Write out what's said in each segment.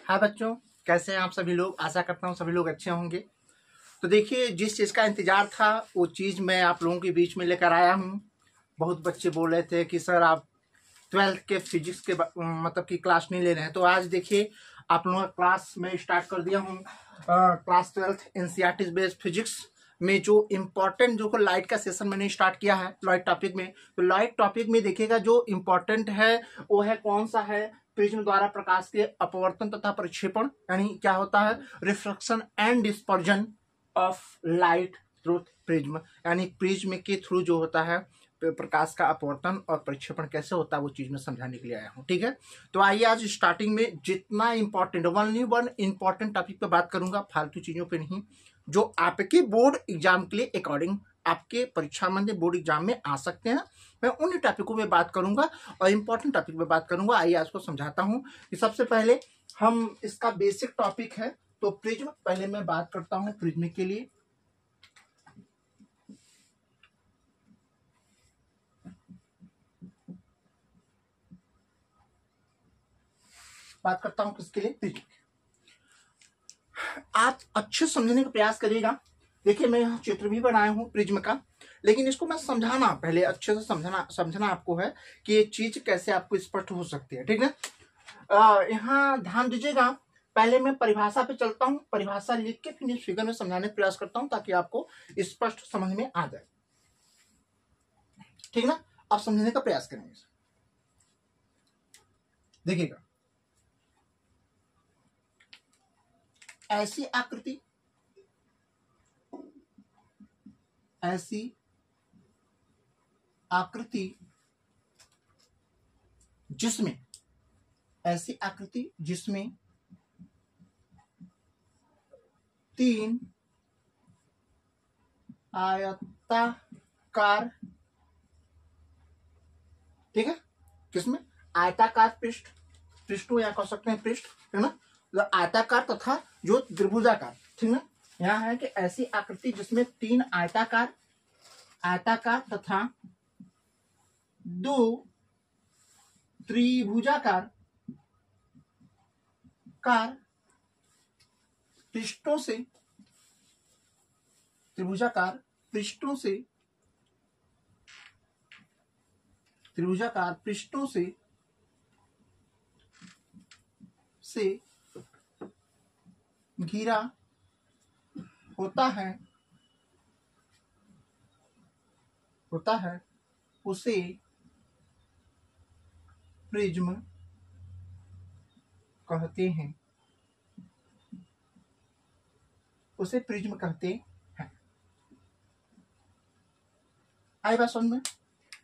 हाँ बच्चों, कैसे हैं आप सभी लोग। आशा करता हूँ सभी लोग अच्छे होंगे। तो देखिए, जिस चीज़ का इंतजार था वो चीज़ मैं आप लोगों के बीच में लेकर आया हूँ। बहुत बच्चे बोल रहे थे कि सर आप 12th के फिजिक्स के मतलब कि क्लास नहीं ले रहे हैं, तो आज देखिए आप लोगों का क्लास में स्टार्ट कर दिया हूँ। Class 12th NCERT based physics में जो इम्पोर्टेंट जो लाइट का सेशन मैंने स्टार्ट किया है लाइट टॉपिक में। तो लाइट टॉपिक में देखिएगा जो इम्पोर्टेंट है वो है कौन सा है, प्रिज्म द्वारा प्रकाश के अपवर्तन तथा प्रक्षेपण, यानी क्या होता है reflection and dispersion of light through prism, यानी प्रिज्म के थ्रू जो होता है प्रकाश का अपवर्तन और प्रक्षेपण कैसे होता है वो चीज में समझाने के लिए आया हूँ। ठीक है, तो आइए आज स्टार्टिंग में जितना इंपॉर्टेंट वन इंपॉर्टेंट टॉपिक पे बात करूंगा, फालतू चीजों पे नहीं, जो आपके बोर्ड एग्जाम के लिए अकॉर्डिंग आपके परीक्षा में बोर्ड एग्जाम में आ सकते हैं। मैं उन टॉपिकों पे बात करूंगा और इंपॉर्टेंट टॉपिक पे बात करूंगा। आइए आज को समझाता हूँ कि सबसे पहले हम इसका बेसिक टॉपिक है तो प्रिज्म। पहले मैं बात करता हूँ प्रिज्म के लिए। बात करता हूँ किसके लिए, प्रिज्म। आप अच्छे समझने का प्रयास करिएगा। देखिए मैं यहाँ चित्र भी बनाया हूँ प्रिज्म का, लेकिन इसको मैं समझाना पहले अच्छे से समझना आपको है कि ये चीज कैसे आपको स्पष्ट हो सकती है। ठीक है, यहाँ ध्यान दीजिएगा। पहले मैं परिभाषा पे चलता हूँ, परिभाषा लिख के फिर फिगर में समझाने का प्रयास करता हूँ ताकि आपको स्पष्ट समझ में आ जाए। ठीक है ना, आप समझने का प्रयास करेंगे। देखिएगा, ऐसी आकृति, ऐसी आकृति जिसमें, ऐसी आकृति जिसमें तीन आयताकार, ठीक है, किसमें आयताकार पृष्ठ, पृष्ठों या कह सकते हैं पृष्ठ, है ना, तो आयताकार तथा जो त्रिभुजाकार। ठीक है, यहाँ है कि ऐसी आकृति जिसमें तीन आयताकार तथा दो त्रिभुजाकार पृष्ठों से, त्रिभुजाकार पृष्ठों से घिरा होता है उसे प्रिज्म कहते हैं, उसे प्रिज्म कहते हैं। आई बात समझ में।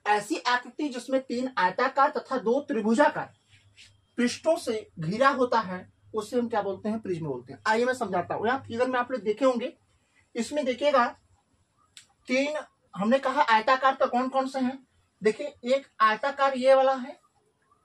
ऐसी आकृति जिसमें तीन आयताकार तथा दो त्रिभुजाकार पृष्ठों से घिरा होता है उसे हम क्या बोलते हैं, प्रिज्म बोलते हैं। आइए मैं समझाता हूं। यहाँ फिगर में आप लोग देखे होंगे, इसमें देखिएगा तीन, हमने कहा आयताकार तो कौन कौन से हैं। देखिए एक आयताकार ये वाला है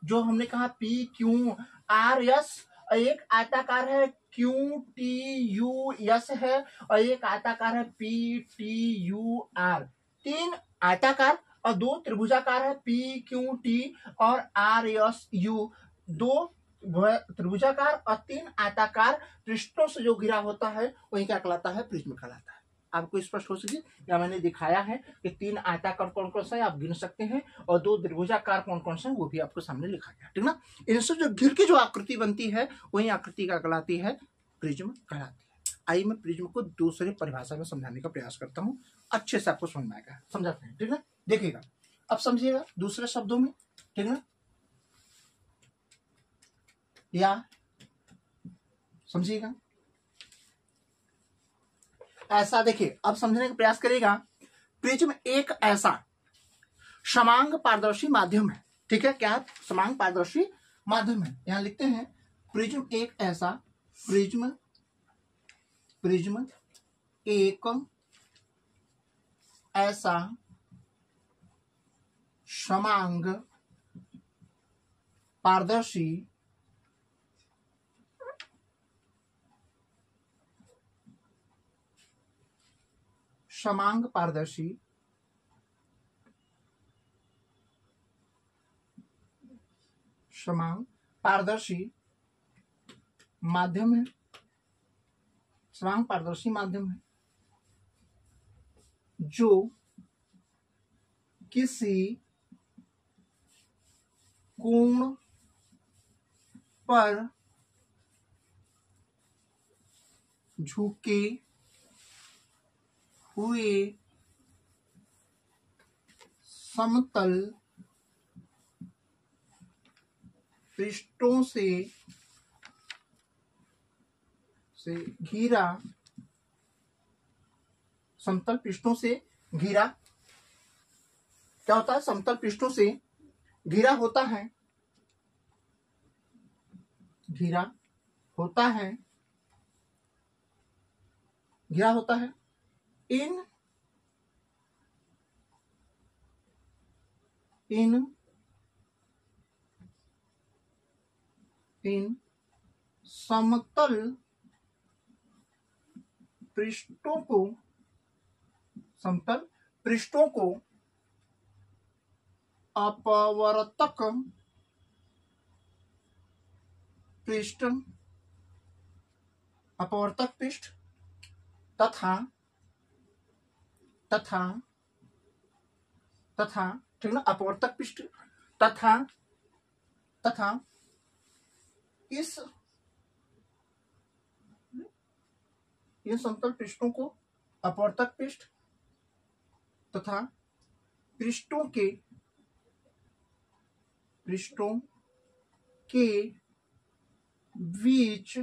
जो हमने कहा पी क्यू आर एस, एक आयताकार है क्यू टी यू एस है, और एक आयताकार है पी टी यू आर। तीन आयताकार और दो त्रिभुजाकार है पी क्यू टी और आर एस यू। दो त्रिभुजाकार और तीन आयताकार पृष्ठों से जो घिरा होता है वही क्या कहलाता है, प्रिज्म कहलाता है। आपको स्पष्ट हो सके या मैंने दिखाया है कि तीन आयताकार कौन कौन सा है आप गिन सकते हैं और दो त्रिभुजाकार कौन कौन सा है वो भी आपको सामने लिखा गया। ठीक ना, इनसे जो घिर के जो आकृति बनती है वही आकृति का कहलाती है, प्रिज्म कहलाती है। आइए मैं प्रिज्म को दूसरे परिभाषा में समझाने का प्रयास करता हूँ, अच्छे से आपको समझ में आएगा। समझाते हैं, ठीक ना। देखिएगा, अब समझिएगा दूसरे शब्दों में, ठीक ना, या समझिएगा ऐसा। देखिए अब समझने का प्रयास करेगा। प्रिज्म एक ऐसा समांग पारदर्शी माध्यम है। ठीक है, क्या समांग पारदर्शी माध्यम है। यहां लिखते हैं प्रिज्म एक ऐसा, प्रिज्म एक ऐसा समांग पारदर्शी माध्यम है, समान पारदर्शी माध्यम है जो किसी कोण पर झुके हुए समतल पृष्ठों से घिरा, समतल पृष्ठों से घिरा, क्या होता है, समतल पृष्ठों से घिरा होता है, घिरा होता है, घिरा होता है इन समतल पृष्ठों को, समतल पृष्ठों को अपवर्तक पृष्ठ, अपवर्तक पृष्ठ तथा ठीक ना, अपवर्तक पृष्ठ तथा इस इन समतल पृष्ठों को अपवर्तक पृष्ठ तथा पृष्ठों के बीच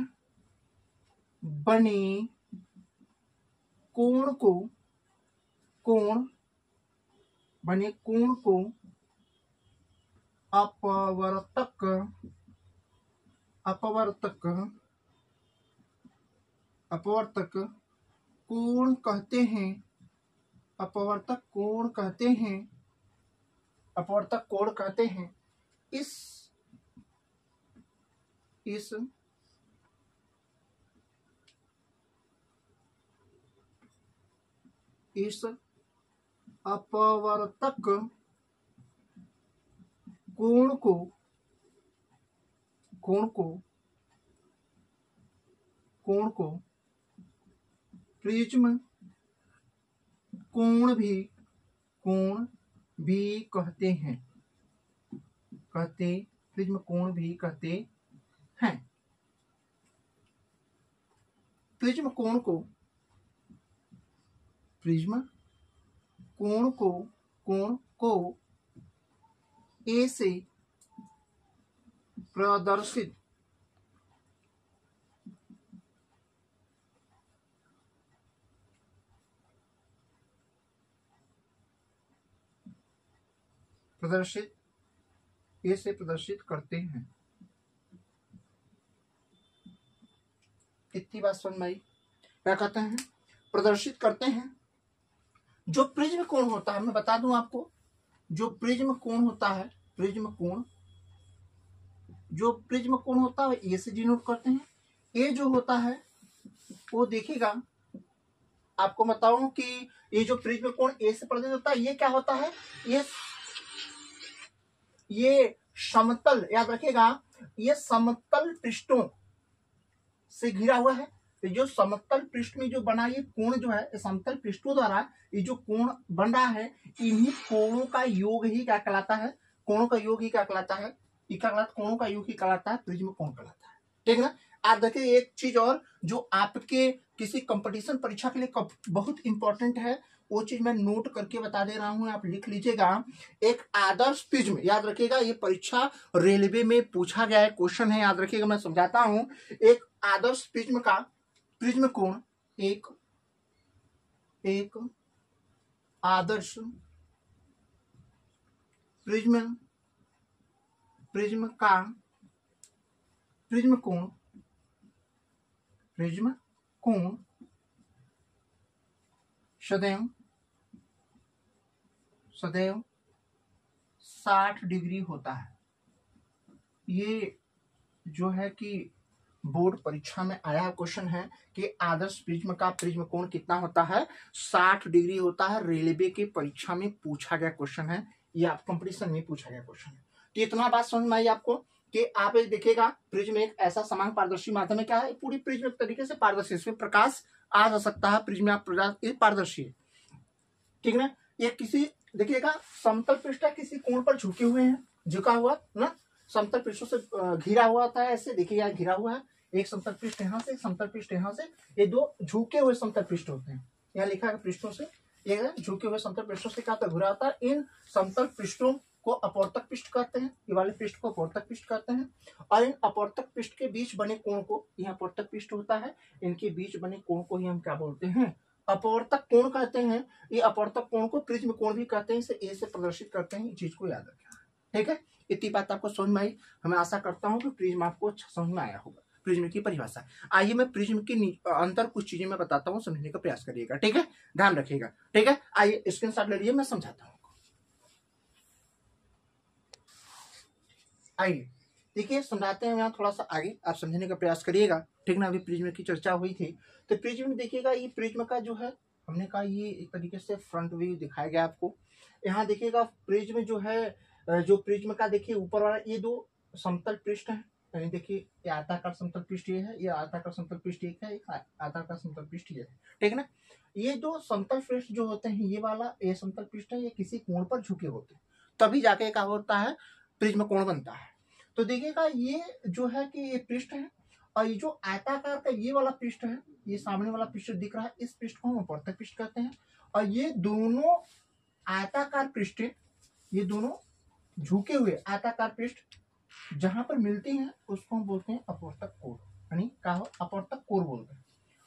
बने कोण को अपवर्तक कोण कहते हैं, अपवर्तक कोण कहते हैं। इस अपवर्तक कोण को प्रिज्म कोण भी कहते हैं, प्रिज्म कोण भी कहते हैं। प्रिज्म कोण को ए से प्रदर्शित करते हैं। इतनी बात समझ में आई? क्या कहते हैं? प्रदर्शित करते हैं। जो प्रिज्म कोण होता है, मैं बता दूं आपको, जो प्रिज्म कोण होता है, जो प्रिज्म कोण होता है ए से डिनोट करते हैं। ए जो होता है वो देखिएगा, आपको बताऊं कि ये जो प्रिज्म कोण ए से प्रदर्शित होता है, ये क्या होता है, ये समतल, याद रखिएगा, ये समतल पृष्ठों से घिरा हुआ है। तो जो समतल पृष्ठ में जो बना ये कोण जो है, समतल पृष्ठों द्वारा ये जो कोण बन रहा है, इन्हीं कोणों का योग ही क्या कहलाता है, कोणों का योग ही क्या कहलाता है, कोणों का योग ही कहलाता है, प्रिज्म कोण कहलाता है। ठीक ना। आप देखिए एक चीज और जो आपके किसी कंपटीशन परीक्षा के लिए बहुत इंपॉर्टेंट है, वो चीज मैं नोट करके बता दे रहा हूं, आप लिख लीजिएगा। एक आदर्श प्रिज्म, याद रखिएगा, ये परीक्षा रेलवे में पूछा गया है, क्वेश्चन है, याद रखिएगा, मैं समझाता हूं। एक आदर्श प्रिज्म का प्रिज्म कोण, एक आदर्श प्रिज्म का प्रिज्म कोण सदैव 60 डिग्री होता है। ये जो है कि बोर्ड परीक्षा में आया क्वेश्चन है कि आदर्श प्रिज्म का प्रिज्म कोण कितना होता है, 60 डिग्री होता है। रेलवे की परीक्षा में पूछा गया क्वेश्चन है, या कंपटीशन में पूछा गया क्वेश्चन है। तो इतना बात समझ में आई आपको। कि आप एक देखिएगा प्रिज्म एक ऐसा समान पारदर्शी माध्यम है, क्या है पूरी प्रिज्म एक तरीके से पारदर्शी, इसमें प्रकाश आ जा सकता है, प्रिज्म आप पारदर्शी है, ठीक ना। ये किसी देखिएगा समतल पृष्ठ है, किसी कोण पर झुके हुए हैं, झुका हुआ ना, समतल पृष्ठों से घिरा हुआ था, ऐसे देखिए घिरा हुआ है, एक समतल पृष्ठ यहाँ से, समतल पृष्ठ यहाँ से, ये दो झुके हुए समतल पृष्ठ होते हैं, यहाँ लिखा है पृष्ठों से, ये झुके हुए समतल पृष्ठों से क्या होता है, घिरा होता है। इन समतल पृष्ठों को अपवर्तक पृष्ठ कहते हैं, ये वाले पृष्ठ को अपवर्तक पृष्ठ कहते हैं। और इन अपवर्तक पृष्ठ के बीच बने कोण को, यहाँ अपवर्तक पृष्ठ होता है, इनके बीच बने कोण को ही हम क्या बोलते हैं, अपवर्तक कोण कहते हैं। ये अपवर्तक कोण को प्रिज्म कोण भी कहते हैं, इसे ए से प्रदर्शित करते हैं, इस चीज को याद रखें, ठीक है। इतनी बात आपको समझ में आई, हमें आशा करता हूँ कि प्रिज्म आपको अच्छा समझ में आया होगा, प्रिज्म की परिभाषा। आइए मैं प्रिज्म के अंदर कुछ चीजें मैं बताता हूँ, समझने का प्रयास करिएगा, ठीक है, ध्यान रखिएगा, ठीक है। आइए स्क्रीनशॉट ले लीजिए, मैं समझाता हूँ। आइए देखिए समझाते हैं, यहाँ थोड़ा सा आगे आप समझने का प्रयास करिएगा, ठीक ना। अभी प्रिज्म की चर्चा हुई थी, तो प्रिज्म में देखिएगा, ये प्रिज्म का जो है हमने कहा ये एक तरीके से फ्रंट व्यू दिखाया गया आपको। यहाँ देखिएगा प्रिज्म जो है, जो प्रिज्म का देखिए ऊपर वाला ये दो समतल पृष्ठ है, यानी देखिए ये आयताकार समतल पृष्ठ ये है, ये आयताकार समतल पृष्ठ एक है, एक आयताकार समतल पृष्ठ ये है, ठीक है ना। ये दो समतल पृष्ठ जो होते हैं, ये वाला ये समतल पृष्ठ है, ये किसी कोण पर झुके होते हैं, तभी जाके क्या होता है, प्रिज्म कोण बनता है। तो देखिएगा ये जो है कि ये पृष्ठ है, और ये जो आयताकार का ये वाला पृष्ठ है, ये सामने वाला पृष्ठ दिख रहा है, इस पृष्ठ को हम अपवर्तक पृष्ठ कहते हैं। और ये दोनों आयताकार पृष्ठ, ये दोनों झुके हुए आयताकार पृष्ठ जहां पर मिलती हैं उसको हम बोलते हैं अपवर्तक कोण, यानी क्या हो, अपवर्तक कोण बोलते हैं।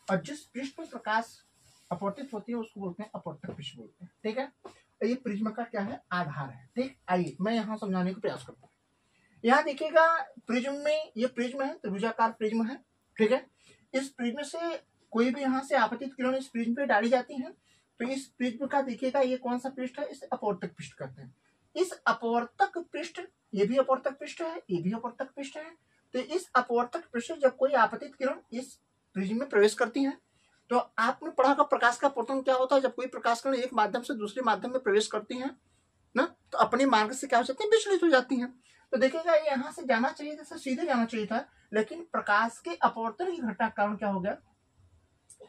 और जिस पृष्ठ पर प्रकाश अपवर्तित होती है उसको बोलते हैं अपवर्तक पृष्ठ बोलते हैं, ठीक है। ये प्रिज्म का क्या है, आधार है, ठीक। आइए मैं यहाँ समझाने का प्रयास करता हूँ। यहाँ देखिएगा प्रिज्म में, ये प्रिज्म है, त्रिभुजाकार प्रिज्म है, ठीक है। इस प्रिज्म से कोई भी यहाँ से आपतित किरण इस प्रिज्म पे डाली जाती है, तो इस प्रिज्म का देखिएगा ये कौन सा पृष्ठ है, इसे अपवर्तक पृष्ठ कहते हैं। इस अपवर्तक पृष्ठ, ये भी अपवर्तक पृष्ठ है, ये भी अपवर्तक पृष्ठ है। तो इस अपवर्तक पृष्ठ जब कोई आपतित किरण इस प्रिज्म में प्रवेश करती है, तो आपने पढ़ा का प्रकाश का अपवर्तन क्या होता है, जब कोई प्रकाश किरण एक माध्यम से दूसरे माध्यम में प्रवेश करती है ना, तो अपने मार्ग से क्या हो जाती है, विचलित हो जाती है। तो देखिएगा ये यहाँ से जाना चाहिए था, सीधे जाना चाहिए था, लेकिन प्रकाश के अपवर्तन की घटना के कारण क्या हो गया,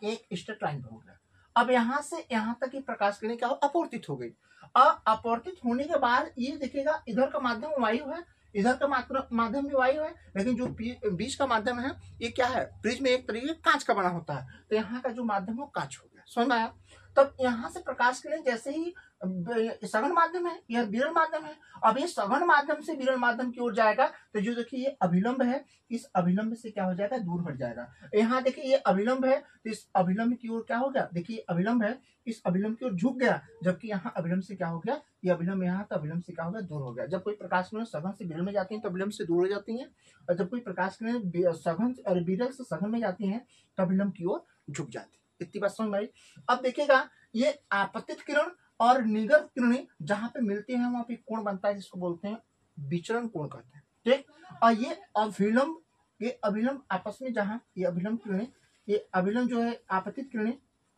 एक स्ट्रेट लाइन पर हो गया। अब यहाँ से यहाँ तक की प्रकाश किरण क्या हो, अपवर्तित हो गई। अब अपवर्तित होने के बाद ये देखिएगा इधर का माध्यम वायु है, इधर का माध्यम भी वायु है, लेकिन जो बीच का माध्यम है ये क्या है, प्रिज्म एक तरीके कांच का बना होता है, तो यहाँ का जो माध्यम है वो कांच हो गया, समझ में आया। तब यहाँ से प्रकाश किरण जैसे ही सघन माध्यम है, यह विरल माध्यम है, अब ये सघन माध्यम से विरल माध्यम की ओर जाएगा, तो जो देखिए ये अभिलंब है, इस अभिलंब से क्या हो जाएगा, दूर हट जाएगा। यहाँ देखिए ये अभिलंब है, तो इस अभिलंब की ओर क्या हो गया, देखिए अभिलंब है, इस अभिलंब की ओर झुक गया, जबकि यहाँ अभिलंब से क्या हो गया, ये अभिलंब यहाँ तो अभिलंब से क्या हो गया, दूर हो गया। जब कोई प्रकाश किरण सघन से विरल में जाती है तो अभिलंब से दूर हो जाती है, और जब कोई प्रकाश किरण सघन और विरल से सघन में जाती है तो अभिलंब की ओर झुक जाती है। इतनी बात समझ में आई। अब देखिएगा ये आपतित किरण और निगत किरणें जहां पे मिलती हैं वहां पे कोण बनता है, जिसको बोलते हैं विचलन कोण कहते हैं, ठीक। और ये अभिलंब, ये अभिलंब आपस में जहां ये अभिलंब किरणें, ये अभिलंब जो है आपतित किरणें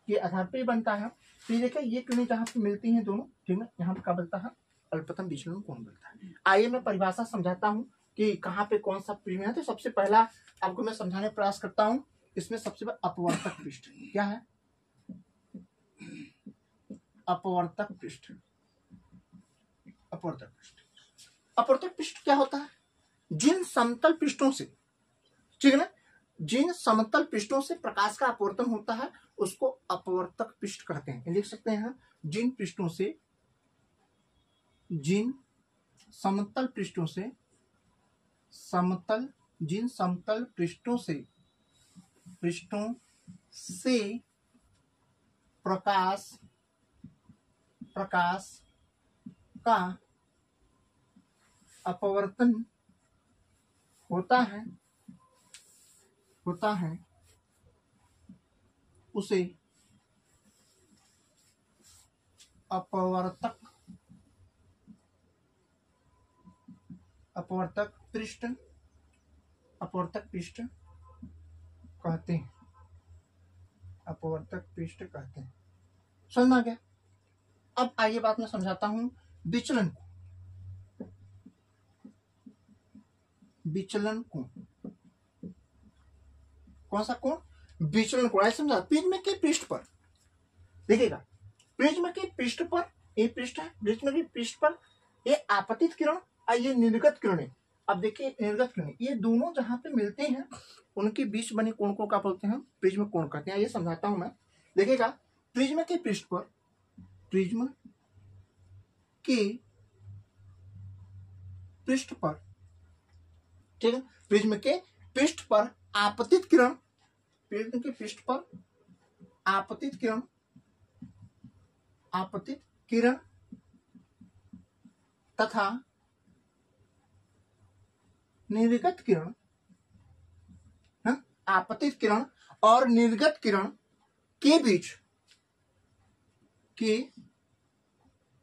के आधार पर बनता है। तो ये देखिए ये किरणें जहां पे मिलती हैं दोनों, ठीक है, यहाँ पे क्या बनता है, अल्पतम विचलन कोण बनता है। आइए मैं परिभाषा समझाता हूँ कि कहाँ पे कौन सा प्रिज्म है। तो सबसे पहला आपको मैं समझाने का प्रयास करता हूँ, इसमें सबसे पहले अपवर्तक पृष्ठ क्या है, अपवर्तक पृष्ठ। अपवर्तक पृष्ठ, अपवर्तक पृष्ठ क्या होता है, जिन समतल पृष्ठों से, ठीक है ना, जिन समतल पृष्ठों से प्रकाश का अपवर्तन होता है उसको अपवर्तक पृष्ठ कहते हैं। लिख सकते हैं जिन पृष्ठों से, जिन समतल पृष्ठों से, समतल, जिन समतल पृष्ठों से प्रकाश का अपवर्तन होता है उसे अपवर्तक पृष्ठ कहते हैं, अपवर्तक पृष्ठ कहते हैं। समझ आ गया। अब आइए बात मैं समझाता हूं विचलन को। विचलन कोण। कौन सा कोण? विचलन कोण। ऐसे समझा, प्रिज्म के पृष्ठ पर देखिएगा, प्रिज्म के पृष्ठ पर, ये पृष्ठ है, प्रिज्म के पृष्ठ पर ये आपतित किरण और ये निर्गत किरणें। अब देखिए निर्गत किरणें, ये दोनों जहां पे मिलते हैं उनके बीच बने कोण को क्या बोलते हैं? प्रिज्म कोण कहते हैं। ये समझाता हूं मैं। देखिएगा, प्रिज्म के पृष्ठ पर, प्रिज्म के पृष्ठ पर, ठीक है, प्रिज्म के पृष्ठ पर आपतित किरण, प्रिज्म के पृष्ठ पर आपतित किरण, आपतित किरण तथा निर्गत किरण, आपतित किरण और निर्गत किरण के बीच, के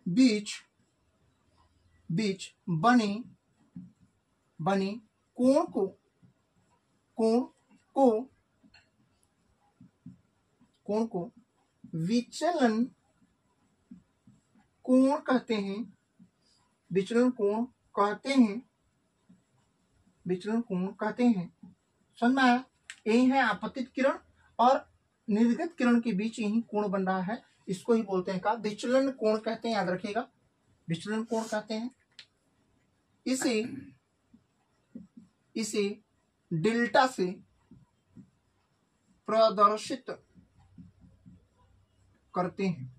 बीच बीच बने बने कोण को, कोण को, कोण को विचलन कोण कहते हैं। विचलन कोण कहते हैं, विचलन कोण कहते हैं। समझ में आया? यही है आपतित किरण और निर्गत किरण के बीच यही कोण बन रहा है, इसको ही बोलते हैं का विचलन कोण कहते हैं। याद रखिएगा, विचलन कोण कहते हैं। इसे इसे डेल्टा से प्रदर्शित करते हैं।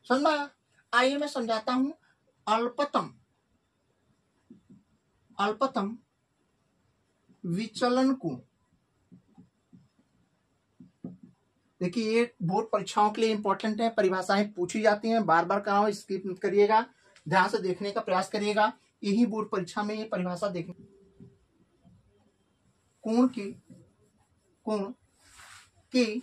समझ में? आइए मैं समझाता हूं। अल्पतम, अल्पतम विचलन कोण। देखिए ये बोर्ड परीक्षाओं के लिए इंपॉर्टेंट है, परिभाषाएं पूछी जाती हैं, बार बार कराओ, स्किप मत करिएगा, ध्यान से देखने का प्रयास करिएगा। यही बोर्ड परीक्षा में ये परिभाषा देखने, कोण की, कोण के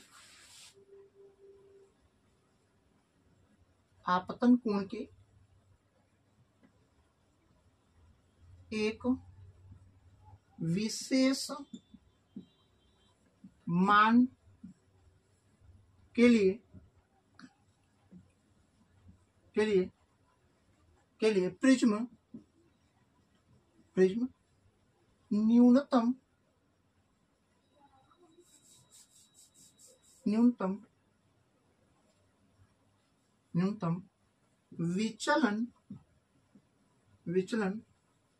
आपतन कोण के एक विशेष मान के लिए प्रिज्म न्यूनतम विचलन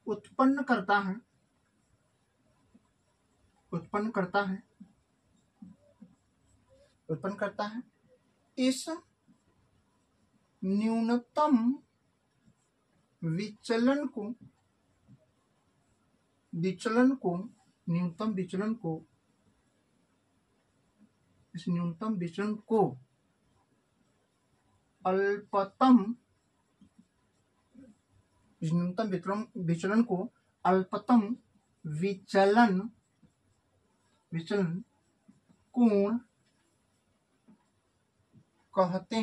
उत्पन्न करता है। इस न्यूनतम विचलन को अल्पतम विचलन कोण कहते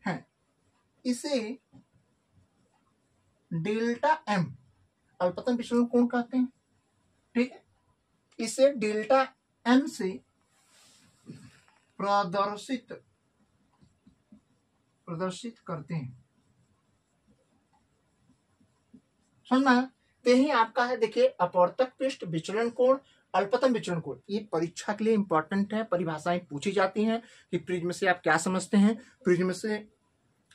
हैं। इसे डेल्टा एम अल्पतम विचलन कोण कहते हैं। ठीक है, इसे डेल्टा एम से प्रदर्शित करते हैं। समझना? तो यही आपका है, देखिए अपवर्तक पृष्ठ, विचलन कोण, अल्पतम विचलन कोण। ये परीक्षा के लिए इंपॉर्टेंट है, परिभाषाएं पूछी जाती हैं कि प्रिज्म से आप क्या समझते हैं, प्रिज्म से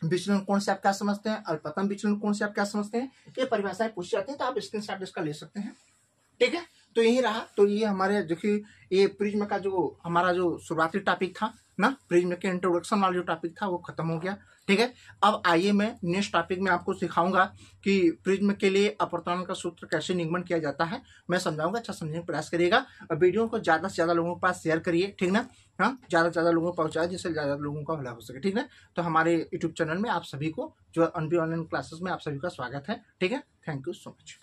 विचलन कोण से आप क्या समझते हैं, अल्पतम विचलन कोण से आप क्या समझते हैं, ये परिभाषाएं पूछी जाती हैं। तो आप स्क्रीनशॉट इसका ले सकते हैं। ठीक है, तो यही रहा। तो ये हमारे देखिए ये प्रिज्म का जो हमारा जो शुरुआती टॉपिक था ना, प्रिज्म के इंट्रोडक्शन वाला जो टॉपिक था वो खत्म हो गया। ठीक है, अब आइए मैं नेक्स्ट टॉपिक में आपको सिखाऊंगा कि प्रिज्म के लिए अपवर्तन का सूत्र कैसे निगमन किया जाता है, मैं समझाऊंगा। अच्छा समझने का प्रयास करिएगा और वीडियो को ज्यादा से ज्यादा लोगों के पास शेयर करिए। ठीक ना? हाँ, ज्यादा से ज्यादा लोगों को पहुंचाए जिससे ज्यादा लोगों का भला हो सके। ठीक है, तो हमारे यूट्यूब चैनल में आप सभी को जो अनबी ऑनलाइन क्लासेस में आप सभी का स्वागत है। ठीक है, थैंक यू सो मच।